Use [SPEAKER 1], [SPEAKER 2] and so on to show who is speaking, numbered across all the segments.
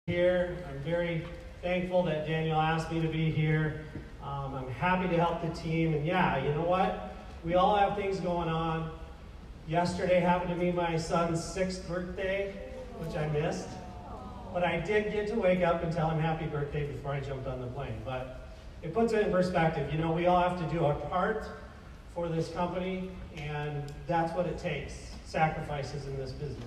[SPEAKER 1] Here. I'm very thankful that Daniel asked me to be here. I'm happy to help the team. And yeah, you know what? We all have things going on. Yesterday happened to be my son's 6th birthday, which I missed. But I did get to wake up and tell him happy birthday before I jumped on the plane. But it puts it in perspective. You know, we all have to do our part for this company, and that's what it takes. Sacrifices in this business.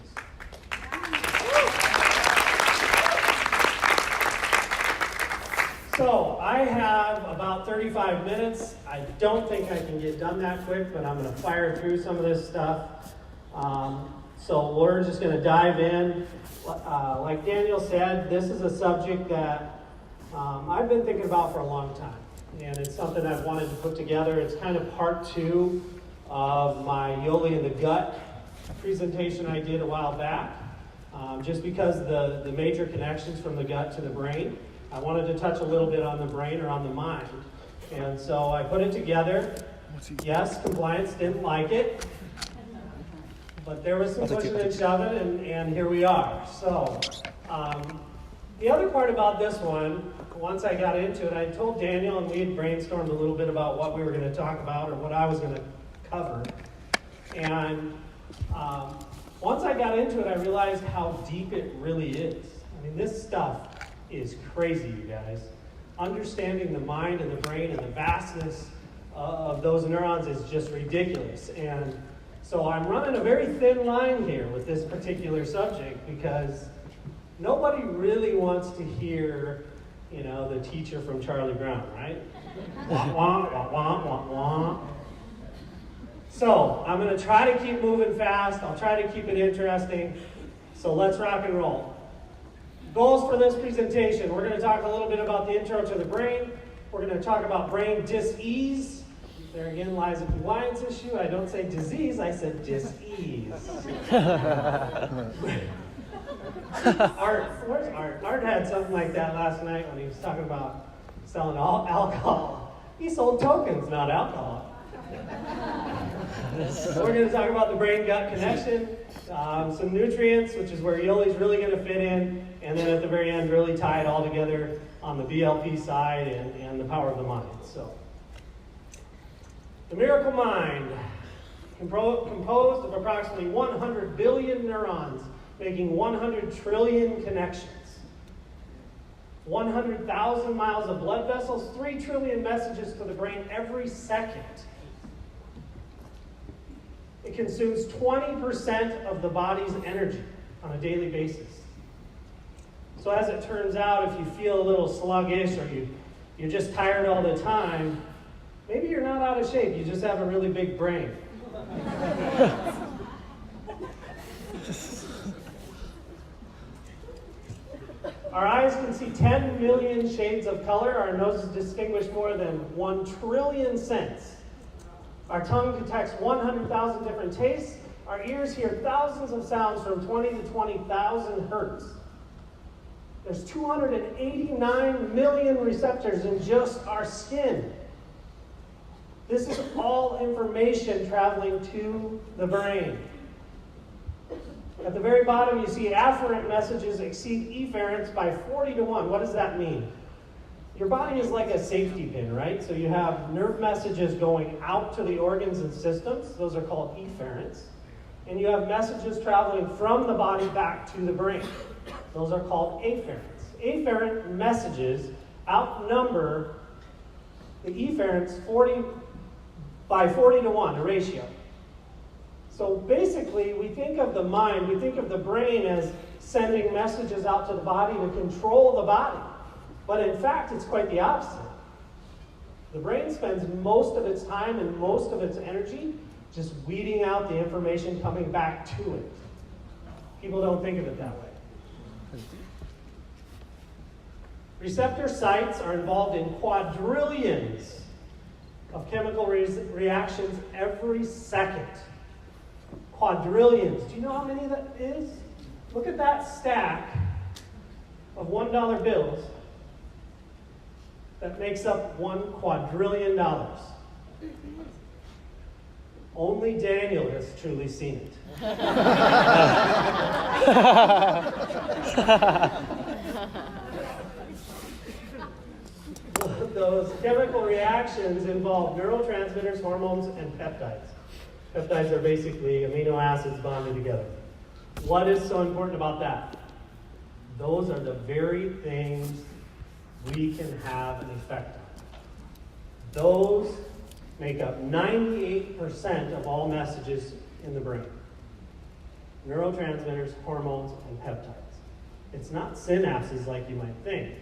[SPEAKER 1] So I have about 35 minutes. I don't think I can get done that quick, but I'm going to fire through some of this stuff. So we're just going to dive in. Like Daniel said, this is a subject that I've been thinking about for a long time. And it's something I've wanted to put together. It's kind of part 2 of my Yoli in the gut presentation I did a while back. Just because the major connections from the gut to the brain. I wanted to touch a little bit on the brain or on the mind. And so I put it together. Yes, compliance didn't like it. But there was some pushing and shoving, and here we are. So the other part about this one, once I got into it, I told Daniel, and we had brainstormed a little bit about what we were going to talk about or what I was going to cover. And once I got into it, I realized how deep it really is. I mean, this stuff is crazy, you guys. Understanding the mind and the brain and the vastness of those neurons is just ridiculous. And so I'm running a very thin line here with this particular subject because nobody really wants to hear, you know, the teacher from Charlie Brown, right? Wah, wah, wah, wah, wah, wah. So I'm going to try to keep moving fast. I'll try to keep it interesting. So let's rock and roll. Goals for this presentation. We're going to talk a little bit about the intro to the brain. We're going to talk about brain dis-ease. There again lies a compliance issue. I don't say disease, I said dis-ease. Art, where's Art? Art had something like that last night when he was talking about selling alcohol. He sold tokens, not alcohol. So we're going to talk about the brain-gut connection, some nutrients, which is where Yoli's really going to fit in, and then at the very end, really tie it all together on the BLP side and the power of the mind. So, the miracle mind, composed of approximately 100 billion neurons, making 100 trillion connections. 100,000 miles of blood vessels, 3 trillion messages to the brain every second. It consumes 20% of the body's energy on a daily basis. So as it turns out, if you feel a little sluggish or you're just tired all the time, maybe you're not out of shape, you just have a really big brain. Our eyes can see 10 million shades of color. Our noses distinguish more than 1 trillion scents. Our tongue detects 100,000 different tastes. Our ears hear thousands of sounds from 20 to 20,000 hertz. There's 289 million receptors in just our skin. This is all information traveling to the brain. At the very bottom, you see afferent messages exceed efferents by 40 to 1. What does that mean? Your body is like a safety pin, right? So you have nerve messages going out to the organs and systems. Those are called efferents. And you have messages traveling from the body back to the brain. Those are called afferents. Afferent messages outnumber the efferents 40 to 1, the ratio. So basically, we think of the mind, we think of the brain as sending messages out to the body to control the body. But in fact, it's quite the opposite. The brain spends most of its time and most of its energy just weeding out the information coming back to it. People don't think of it that way. Receptor sites are involved in quadrillions of chemical reactions every second. Quadrillions. Do you know how many that is? Look at that stack of $1 bills that makes up $1 quadrillion. Only Daniel has truly seen it. Those chemical reactions involve neurotransmitters, hormones, and peptides. Peptides are basically amino acids bonded together. What is so important about that? Those are the very things we can have an effect on. Those make up 98% of all messages in the brain. Neurotransmitters, hormones, and peptides. It's not synapses like you might think.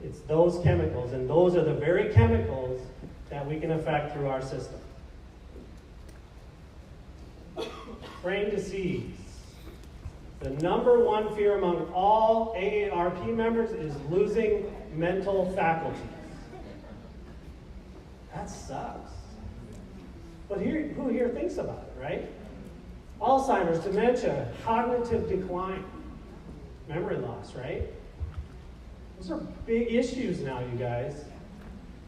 [SPEAKER 1] It's those chemicals, and those are the very chemicals that we can affect through our system. Brain disease. The number one fear among all AARP members is losing mental faculties. That sucks. But who here thinks about it, right? Alzheimer's, dementia, cognitive decline, memory loss, right? Those are big issues now, you guys.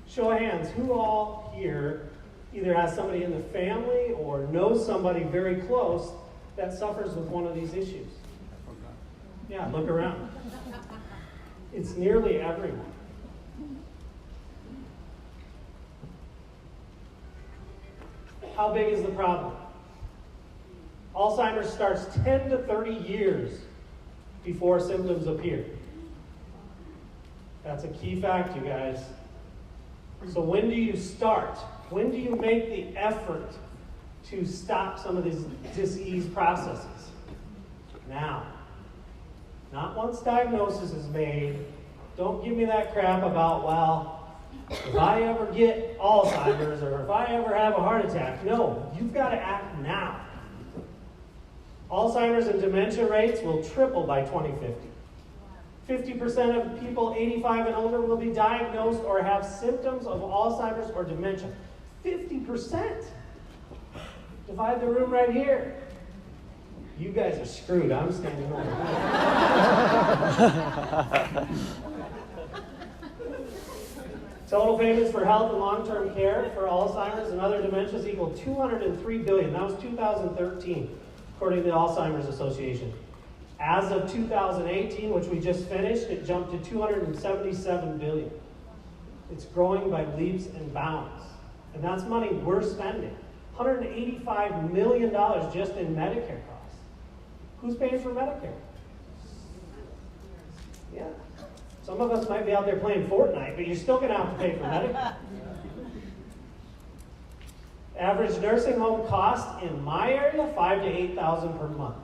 [SPEAKER 1] Show of hands, who all here either has somebody in the family or knows somebody very close that suffers with one of these issues? Yeah, look around. It's nearly everyone. How big is the problem? Alzheimer's starts 10 to 30 years before symptoms appear. That's a key fact, you guys. So when do you start? When do you make the effort to stop some of these disease processes? Now. Not once diagnosis is made. Don't give me that crap about, well, if I ever get Alzheimer's or if I ever have a heart attack. No, you've got to act now. Alzheimer's and dementia rates will triple by 2050. 50% of people 85 and older will be diagnosed or have symptoms of Alzheimer's or dementia. 50%. Divide the room right here. You guys are screwed. I'm standing over here. Total payments for health and long-term care for Alzheimer's and other dementias equal $203 billion. That was 2013, according to the Alzheimer's Association. As of 2018, which we just finished, it jumped to $277 billion. It's growing by leaps and bounds. And that's money we're spending. $185 million just in Medicare costs. Who's paying for Medicare? Yeah. Some of us might be out there playing Fortnite, but you're still going to have to pay for Medicare. Average nursing home cost in my area, $5,000 to $8,000 per month.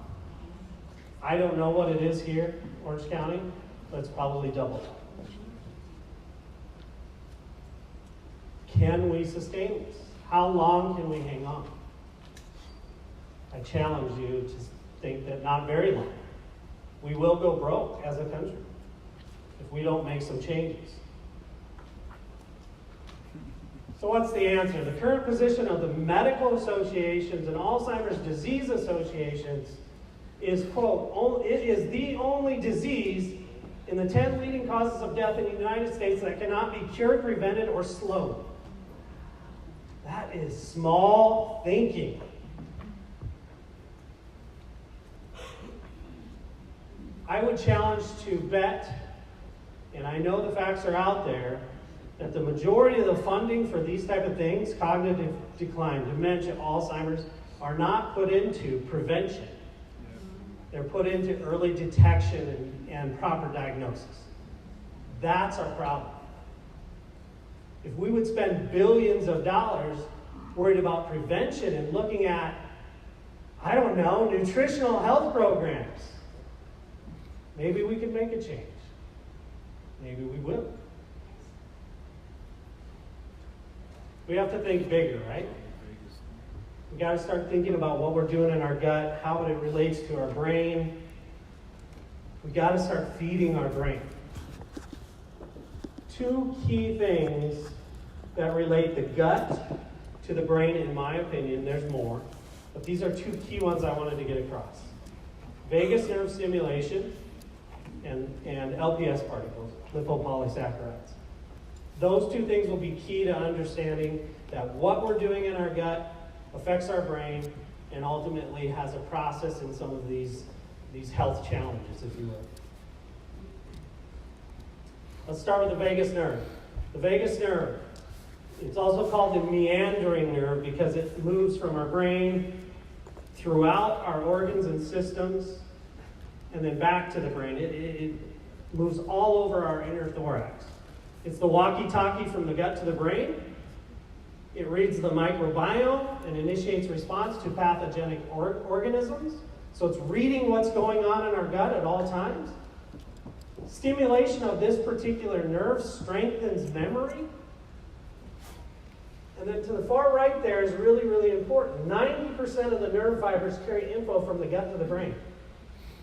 [SPEAKER 1] I don't know what it is here, Orange County, but it's probably double. Can we sustain this? How long can we hang on? I challenge you to think that not very long. We will go broke as a country if we don't make some changes. So what's the answer? The current position of the medical associations and Alzheimer's disease associations is, quote, it is the only disease in the 10 leading causes of death in the United States that cannot be cured, prevented, or slowed. That is small thinking. I would challenge to bet, and I know the facts are out there, that the majority of the funding for these type of things, cognitive decline, dementia, Alzheimer's, are not put into prevention. They're put into early detection and proper diagnosis. That's our problem. If we would spend billions of dollars worried about prevention and looking at, I don't know, nutritional health programs, maybe we could make a change. Maybe we will. We have to think bigger, right? We got to start thinking about what we're doing in our gut, how it relates to our brain. We got to start feeding our brain. Two key things that relate the gut to the brain, in my opinion. There's more, but these are two key ones I wanted to get across. Vagus nerve stimulation and LPS particles, lipopolysaccharides. Those two things will be key to understanding that what we're doing in our gut affects our brain and ultimately has a process in some of these health challenges, if you will. Let's start with the vagus nerve. The vagus nerve, it's also called the meandering nerve because it moves from our brain throughout our organs and systems and then back to the brain. It moves all over our inner thorax. It's the walkie-talkie from the gut to the brain. It reads the microbiome and initiates response to pathogenic organisms. So it's reading what's going on in our gut at all times. Stimulation of this particular nerve strengthens memory. And then to the far right there is really, really important. 90% of the nerve fibers carry info from the gut to the brain.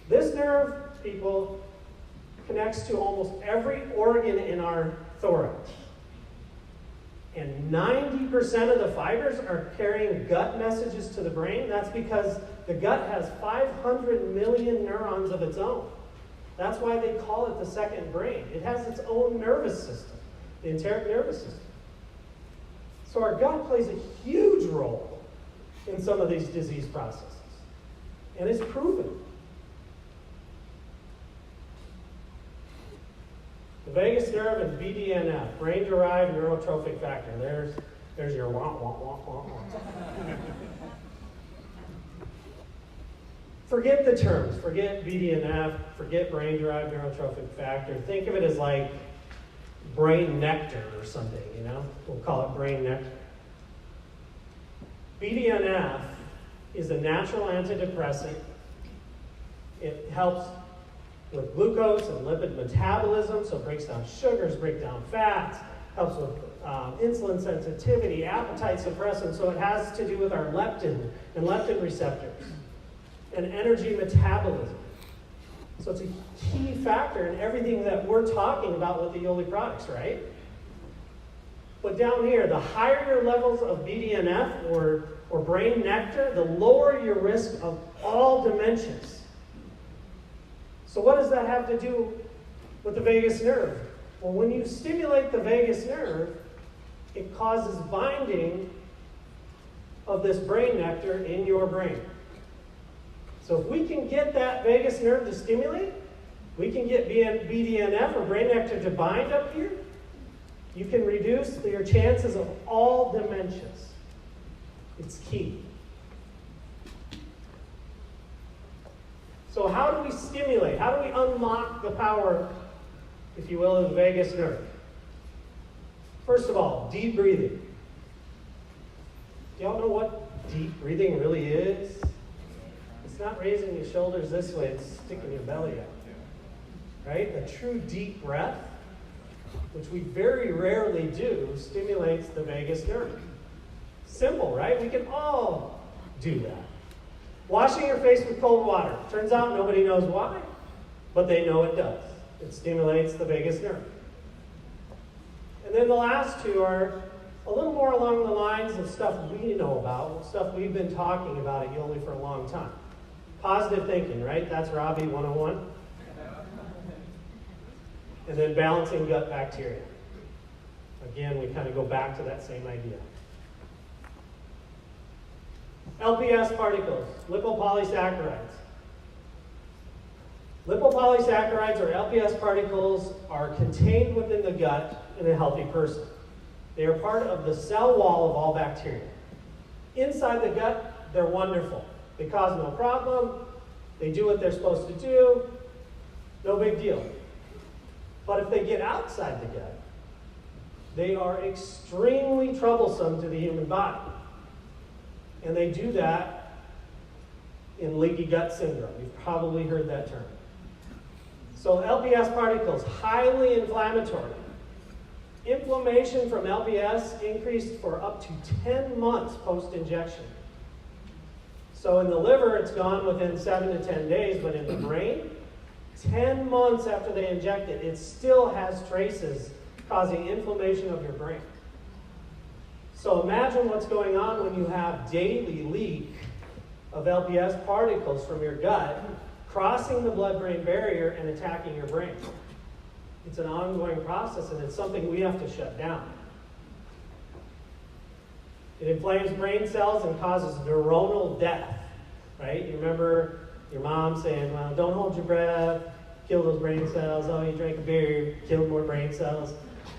[SPEAKER 1] This nerve, people, connects to almost every organ in our thorax. And 90% of the fibers are carrying gut messages to the brain. That's because the gut has 500 million neurons of its own. That's why they call it the second brain. It has its own nervous system, the enteric nervous system. So our gut plays a huge role in some of these disease processes. And it's proven. The vagus nerve and BDNF, brain-derived neurotrophic factor. There's your wah, wah, wah, wah, wah. Forget the terms. Forget BDNF. Forget brain-derived neurotrophic factor. Think of it as like brain nectar or something, you know? We'll call it brain nectar. BDNF is a natural antidepressant. It helps with glucose and lipid metabolism, so it breaks down sugars, breaks down fats, helps with insulin sensitivity, appetite suppressant, so it has to do with our leptin and leptin receptors and energy metabolism. So it's a key factor in everything that we're talking about with the Yoli products, right? But down here, the higher your levels of BDNF or brain nectar, the lower your risk of all dementias. So what does that have to do with the vagus nerve? Well, when you stimulate the vagus nerve, it causes binding of this brain nectar in your brain. So if we can get that vagus nerve to stimulate, we can get BDNF or brain nectar to bind up here, you can reduce your chances of all dementias. It's key. So how do we stimulate? How do we unlock the power, if you will, of the vagus nerve? First of all, deep breathing. Do y'all know what deep breathing really is? It's not raising your shoulders this way, it's sticking your belly out. Right? A true deep breath, which we very rarely do, stimulates the vagus nerve. Simple, right? We can all do that. Washing your face with cold water. Turns out nobody knows why, but they know it does. It stimulates the vagus nerve. And then the last two are a little more along the lines of stuff we know about, stuff we've been talking about at Yoli for a long time. Positive thinking, right? That's Robbie 101. And then balancing gut bacteria. Again, we kind of go back to that same idea. LPS particles, lipopolysaccharides. Lipopolysaccharides or LPS particles are contained within the gut in a healthy person. They are part of the cell wall of all bacteria. Inside the gut, they're wonderful. They cause no problem. They do what they're supposed to do. No big deal. But if they get outside the gut, they are extremely troublesome to the human body. And they do that in leaky gut syndrome. You've probably heard that term. So LPS particles, highly inflammatory. Inflammation from LPS increased for up to 10 months post-injection. So in the liver, it's gone within 7 to 10 days, but in the brain, 10 months after they inject it, it still has traces causing inflammation of your brain. So imagine what's going on when you have daily leak of LPS particles from your gut crossing the blood-brain barrier and attacking your brain. It's an ongoing process, and it's something we have to shut down. It inflames brain cells and causes neuronal death, right? You remember your mom saying, well, don't hold your breath, kill those brain cells. Oh, you drank a beer, killed more brain cells.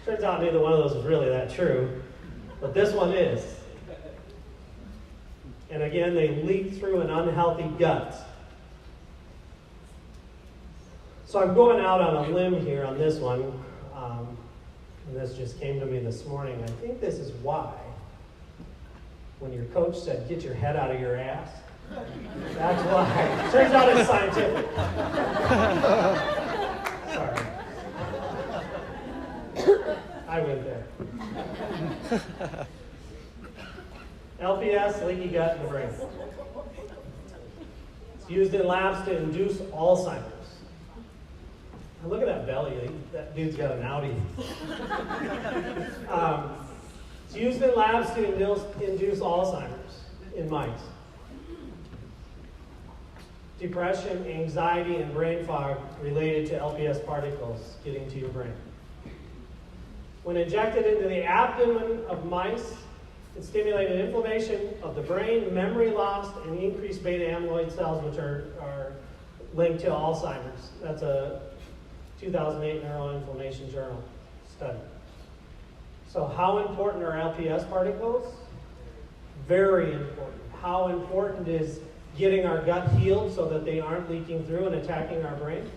[SPEAKER 1] Turns out neither one of those is really that true, but this one is. And again, they leak through an unhealthy gut. So I'm going out on a limb here on this one, and this just came to me this morning. I think this is why, when your coach said, "Get your head out of your ass," that's why. Turns out it's scientific. Sorry. I went there. LPS, leaky gut in the brain. It's used in labs to induce Alzheimer's. Now look at that belly. That dude's got an Audi. It's used in labs to induce Alzheimer's in mice. Depression, anxiety, and brain fog related to LPS particles getting to your brain. When injected into the abdomen of mice, it stimulated inflammation of the brain, memory loss, and increased beta amyloid cells, which are linked to Alzheimer's. That's a 2008 Neuroinflammation Journal study. So how important are LPS particles? Very important. How important is getting our gut healed so that they aren't leaking through and attacking our brain?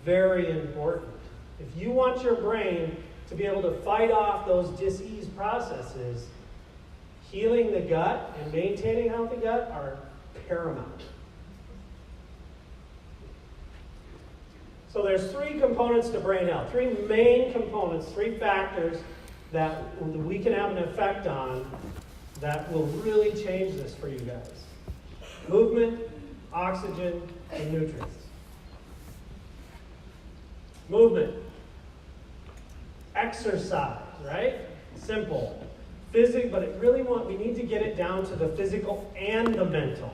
[SPEAKER 1] Very important. If you want your brain to be able to fight off those disease processes, healing the gut and maintaining healthy gut are paramount. So there's three components to brain health, three main components, three factors that we can have an effect on that will really change this for you guys. Movement, oxygen, and nutrients. Movement. Exercise, right? Simple. But we need to get it down to the physical and the mental.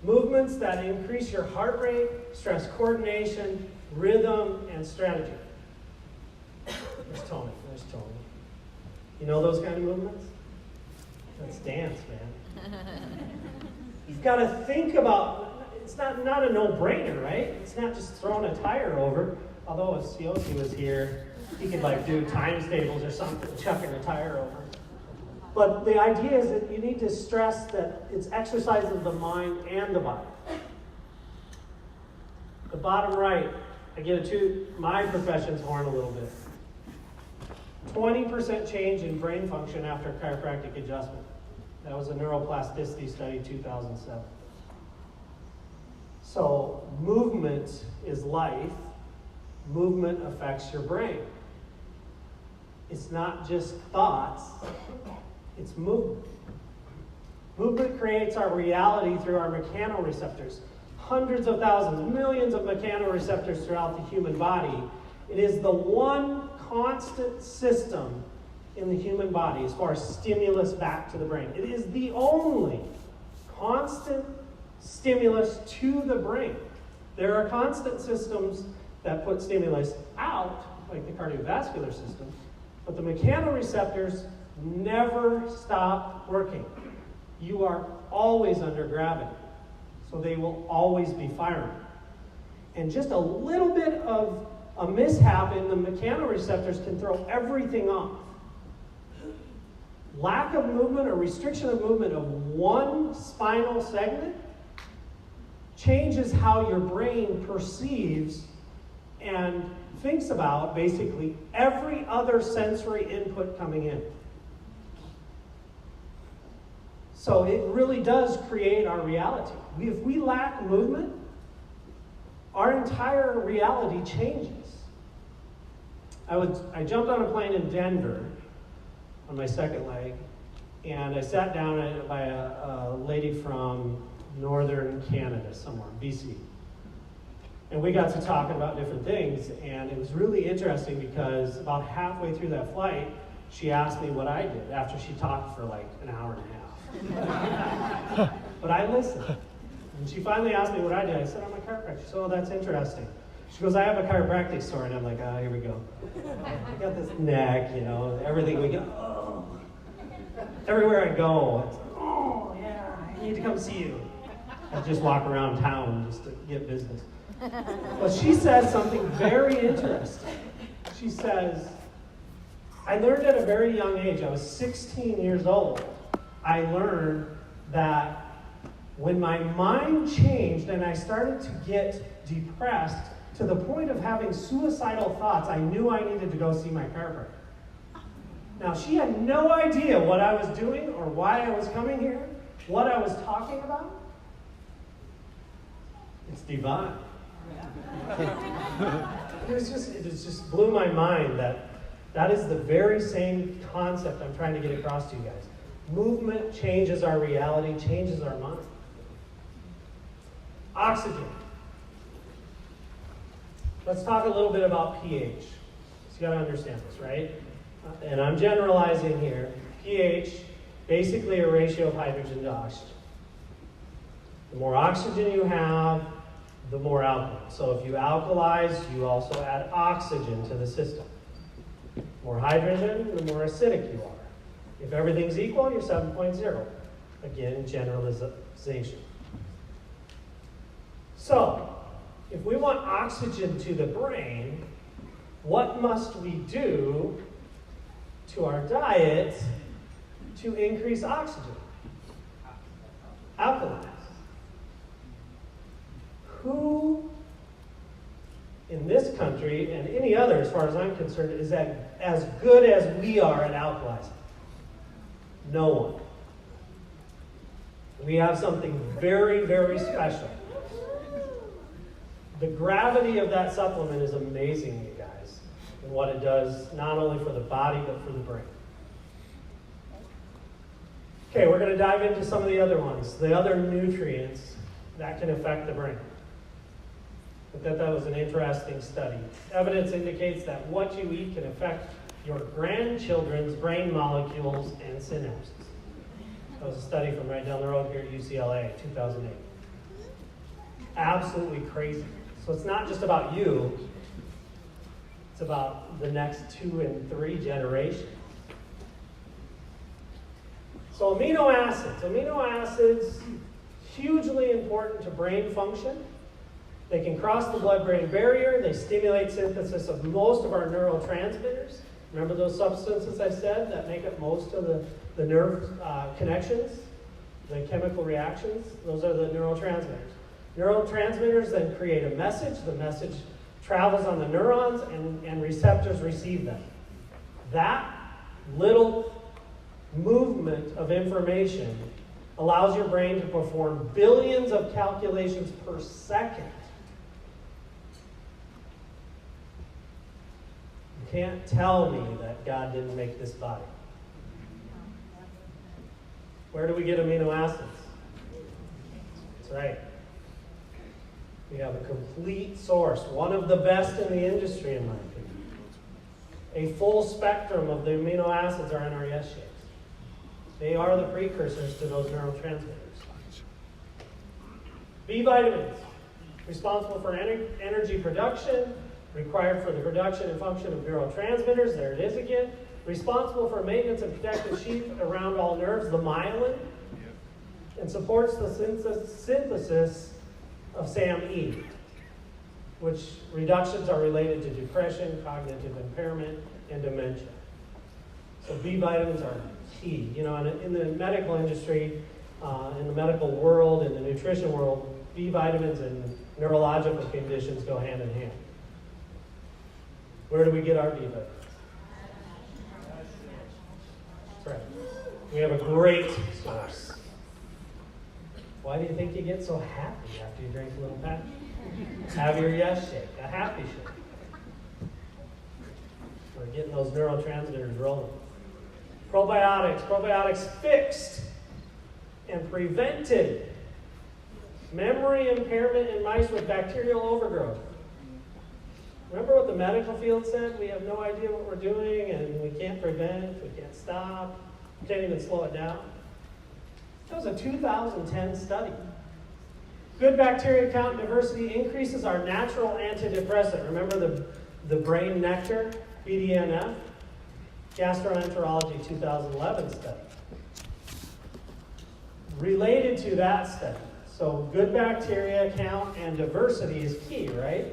[SPEAKER 1] Movements that increase your heart rate, stress coordination, rhythm, and strategy. There's Tony. You know those kind of movements? That's dance, man. You've got to think about, it's not a no-brainer, right? It's not just throwing a tire over. Although if Yoli was here, he could do times tables or something, chucking a tire over. But the idea is that you need to stress that it's exercise of the mind and the body. The bottom right, I get to toot my profession's horn a little bit. 20% change in brain function after chiropractic adjustment. That was a neuroplasticity study, 2007. So movement is life. Movement affects your brain. It's not just thoughts, it's movement. Movement creates our reality through our mechanoreceptors. Hundreds of thousands, millions of mechanoreceptors throughout the human body. It is the one constant system in the human body as far as stimulus back to the brain. It is the only constant stimulus to the brain. There are constant systems that put stimulus out, like the cardiovascular system, but the mechanoreceptors never stop working. You are always under gravity, so they will always be firing. And just a little bit of a mishap in the mechanoreceptors can throw everything off. Lack of movement or restriction of movement of one spinal segment changes how your brain perceives and thinks about basically every other sensory input coming in. So it really does create our reality. If we lack movement, our entire reality changes. I jumped on a plane in Denver on my second leg, and I sat down by a lady from northern Canada, somewhere, BC. And we got to talking about different things, and it was really interesting because about halfway through that flight, she asked me what I did after she talked for an hour and a half. But I listened. And she finally asked me what I did. I said, I'm a chiropractor. She said, oh, that's interesting. She goes, I have a chiropractic story. And I'm like, here we go. I got this neck, everything we go. Oh. Everywhere I go, it's, oh, yeah, I need to come see you. I just walk around town just to get business. But she says something very interesting. She says, I learned at a very young age, I was 16 years old, I learned that when my mind changed and I started to get depressed to the point of having suicidal thoughts, I knew I needed to go see my chiropractor. Now, she had no idea what I was doing or why I was coming here, what I was talking about. It's divine. It just blew my mind that is the very same concept I'm trying to get across to you guys. Movement changes our reality, changes our mind. Oxygen. Let's talk a little bit about pH. So you got to understand this, right? And I'm generalizing here. pH, basically a ratio of hydrogen to oxygen. The more oxygen you have, the more alkaline. So if you alkalize, you also add oxygen to the system. More hydrogen, the more acidic you are. If everything's equal, you're 7.0. Again, generalization. So, if we want oxygen to the brain, what must we do to our diet to increase oxygen? Alkalize. Who in this country, and any other as far as I'm concerned, is as good as we are at alkalizing? No one. We have something very, very special. The gravity of that supplement is amazing, you guys, and what it does not only for the body, but for the brain. Okay, we're going to dive into some of the other ones, the other nutrients that can affect the brain. I thought that was an interesting study. Evidence indicates that what you eat can affect your grandchildren's brain molecules and synapses. That was a study from right down the road here at UCLA, 2008. Absolutely crazy. So it's not just about you, it's about the next 2 and 3 generations. So amino acids. Amino acids, hugely important to brain function. They can cross the blood-brain barrier. They stimulate synthesis of most of our neurotransmitters. Remember those substances I said that make up most of the nerve connections, the chemical reactions? Those are the neurotransmitters. Neurotransmitters then create a message. The message travels on the neurons, and receptors receive them. That little movement of information allows your brain to perform billions of calculations per second. You can't tell me that God didn't make this body. Where do we get amino acids? That's right. We have a complete source, one of the best in the industry, in my opinion. A full spectrum of the amino acids are in our yes shakes. They are the precursors to those neurotransmitters. B vitamins, responsible for energy production, required for the production and function of neurotransmitters. There it is again. Responsible for maintenance and protective sheath around all nerves, the myelin, and supports the synthesis of SAMe, which reductions are related to depression, cognitive impairment, and dementia. So B vitamins are key. You know, in the medical industry, in the medical world, in the nutrition world, B vitamins and neurological conditions go hand in hand. Where do we get our B vitamins? That's right. We have a great source. Why do you think you get so happy after you drink a little patch? Have your yes shake, a happy shake. We're getting those neurotransmitters rolling. Probiotics fixed and prevented memory impairment in mice with bacterial overgrowth. Remember what the medical field said? We have no idea what we're doing, and we can't prevent, we can't stop, we can't even slow it down. That was a 2010 study. Good bacteria count and diversity increases our natural antidepressant. Remember the brain nectar, BDNF? Gastroenterology 2011 study. Related to that study, So good bacteria count and diversity is key, right?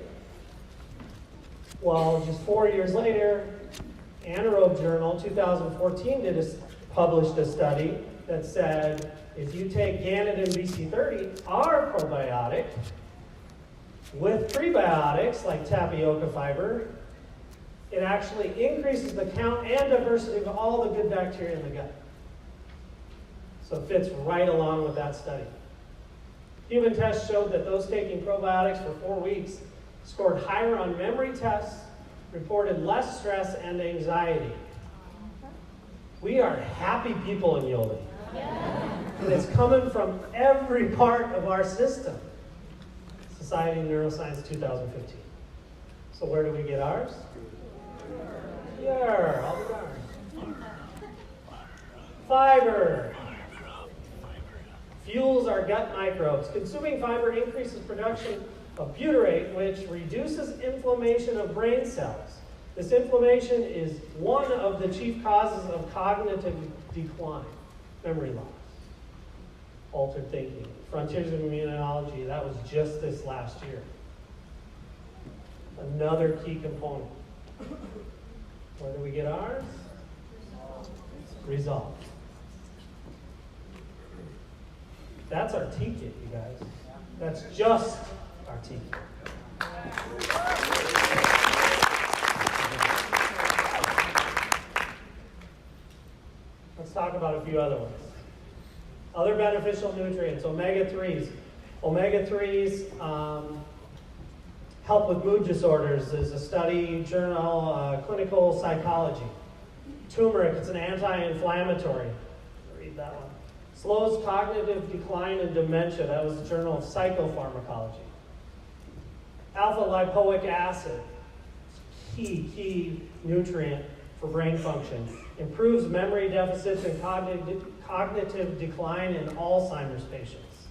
[SPEAKER 1] Well, just 4 years later, Anaerobe Journal 2014 published a study that said if you take Ganodin BC30, our probiotic, with prebiotics like tapioca fiber, it actually increases the count and diversity of all the good bacteria in the gut. So it fits right along with that study. Human tests showed that those taking probiotics for 4 weeks scored higher on memory tests, reported less stress and anxiety. We are happy people in Yoli. And it's coming from every part of our system. Society of Neuroscience 2015. So where do we get ours? Here, all the darn. Fiber. Fuels our gut microbes. Consuming fiber increases production of butyrate, which reduces inflammation of brain cells. This inflammation is one of the chief causes of cognitive decline, memory loss, altered thinking. Frontiers of Immunology, that was just this last year. Another key component. Where do we get ours? Resolve. That's our tea kit, you guys. That's just our tea kit. Let's talk about a few other ones. Other beneficial nutrients, omega-3s. Omega-3s help with mood disorders. There's a study, journal, Clinical Psychology. Turmeric, it's an anti-inflammatory. Read that one. Slows cognitive decline and dementia. That was the Journal of Psychopharmacology. Alpha-lipoic acid, key nutrient for brain function. Improves memory deficits and cognitive decline in Alzheimer's patients.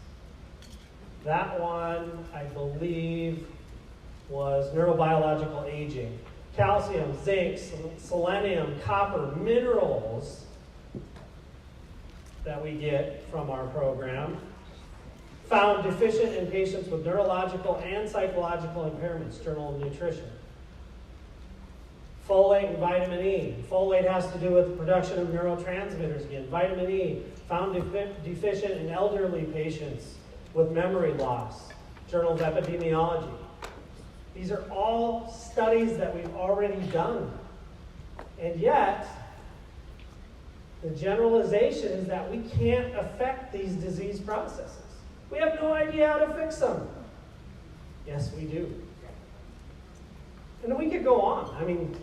[SPEAKER 1] That one, I believe, was neurobiological aging. Calcium, zinc, selenium, copper, minerals that we get from our program, found deficient in patients with neurological and psychological impairments, Journal of Nutrition. Folate and vitamin E. Folate has to do with the production of neurotransmitters again. Vitamin E, found deficient in elderly patients with memory loss, Journal of Epidemiology. These are all studies that we've already done. And yet, the generalization is that we can't affect these disease processes. We have no idea how to fix them. Yes, we do. And we could go on. I mean,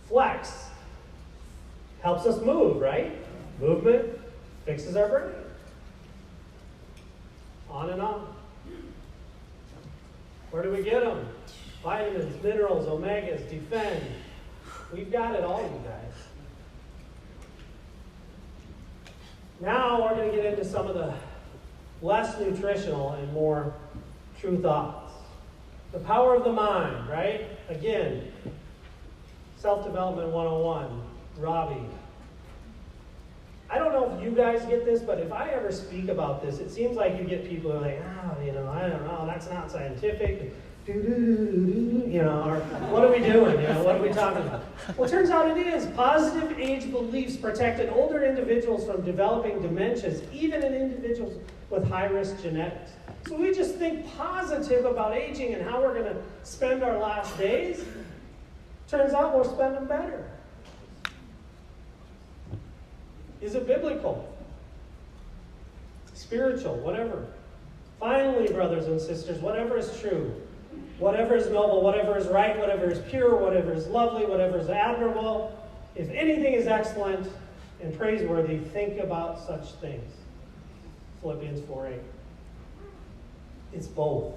[SPEAKER 1] flex helps us move, right? Movement fixes our brain. On and on. Where do we get them? Vitamins, minerals, omegas, defend. We've got it all, you guys. Now we're going to get into some of the less nutritional and more true thoughts. The power of the mind, right? Again, Self-Development 101, Robbie. I don't know if you guys get this, but if I ever speak about this, it seems like you get people who are like, I don't know, that's not scientific. Or what are we doing? What are we talking about? Well, it turns out it is. Positive age beliefs protected older individuals from developing dementias, even in individuals with high-risk genetics. So we just think positive about aging and how we're going to spend our last days. Turns out we'll spend them better. Is it biblical? Spiritual? Whatever. Finally, brothers and sisters, whatever is true, whatever is noble, whatever is right, whatever is pure, whatever is lovely, whatever is admirable, if anything is excellent and praiseworthy, think about such things. Philippians 4:8. It's both.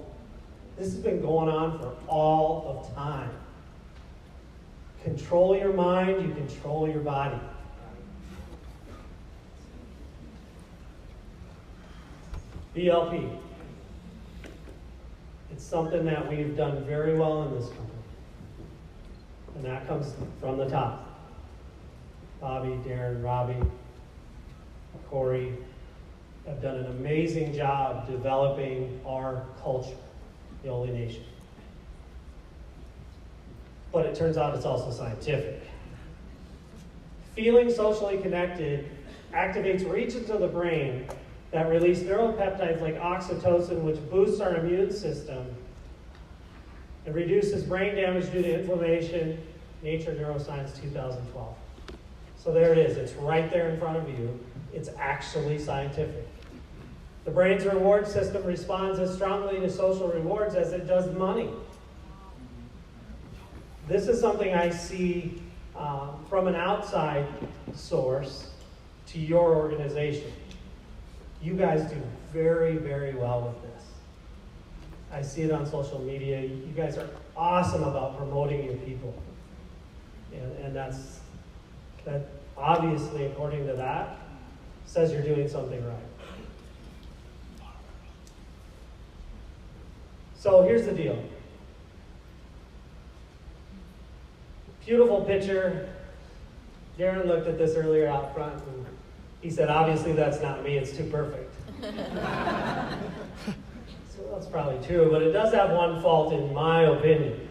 [SPEAKER 1] This has been going on for all of time. Control your mind, you control your body. BLP. It's something that we've done very well in this company. And that comes from the top. Bobby, Darren, Robbie, Corey, have done an amazing job developing our culture, the Yoli Nation. But it turns out it's also scientific. Feeling socially connected activates regions of the brain that release neuropeptides like oxytocin, which boosts our immune system and reduces brain damage due to inflammation. Nature Neuroscience 2012. So there it is. It's right there in front of you. It's actually scientific. The brain's reward system responds as strongly to social rewards as it does money. This is something I see from an outside source to your organization. You guys do very, very well with this. I see it on social media. You guys are awesome about promoting your people. And that obviously, according to that, says you're doing something right. So here's the deal. Beautiful picture. Darren looked at this earlier out front and he said, obviously that's not me, it's too perfect. So that's probably true, but it does have one fault in my opinion.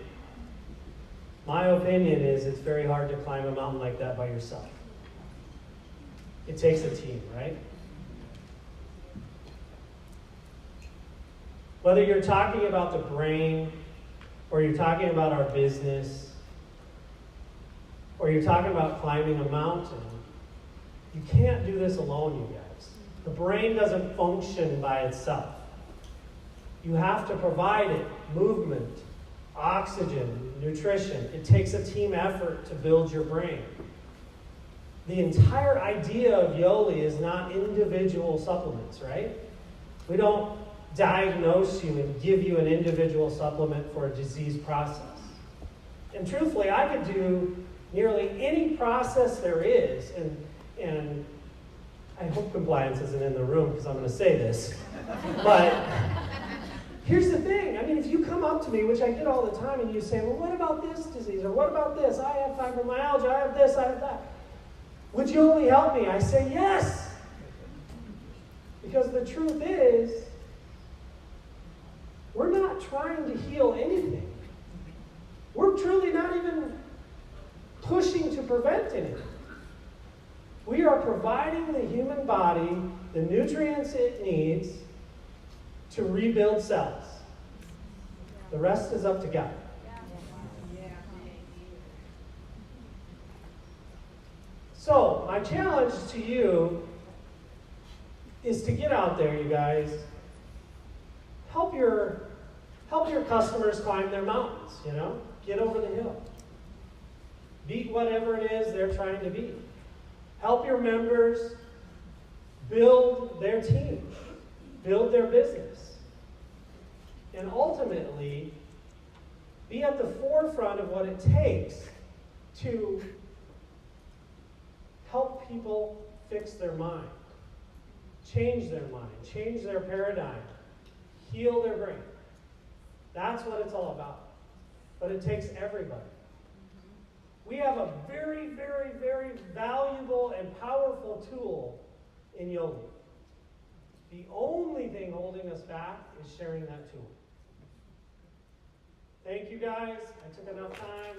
[SPEAKER 1] My opinion is it's very hard to climb a mountain like that by yourself. It takes a team, right? Whether you're talking about the brain, or you're talking about our business, or you're talking about climbing a mountain, you can't do this alone, you guys. The brain doesn't function by itself. You have to provide it movement, oxygen, nutrition. It takes a team effort to build your brain. The entire idea of Yoli is not individual supplements, right? We don't diagnose you and give you an individual supplement for a disease process. And truthfully, I could do nearly any process there is, and I hope compliance isn't in the room because I'm going to say this, but here's the thing. I mean, if you come up to me, which I get all the time, and you say, well, what about this disease? Or what about this? I have fibromyalgia, I have this, I have that. Would you only help me? I say yes. Because the truth is, we're not trying to heal anything. We're truly not even pushing to prevent anything. We are providing the human body the nutrients it needs to rebuild cells. The rest is up to God. So, my challenge to you is to get out there, you guys. Help your customers climb their mountains, you know? Get over the hill. Beat whatever it is they're trying to beat. Help your members build their team, build their business, and ultimately be at the forefront of what it takes to help people fix their mind, change their paradigm, heal their brain. That's what it's all about. But it takes everybody. We have a very, very, very valuable and powerful tool in Yoli. The only thing holding us back is sharing that tool. Thank you guys. I took enough time.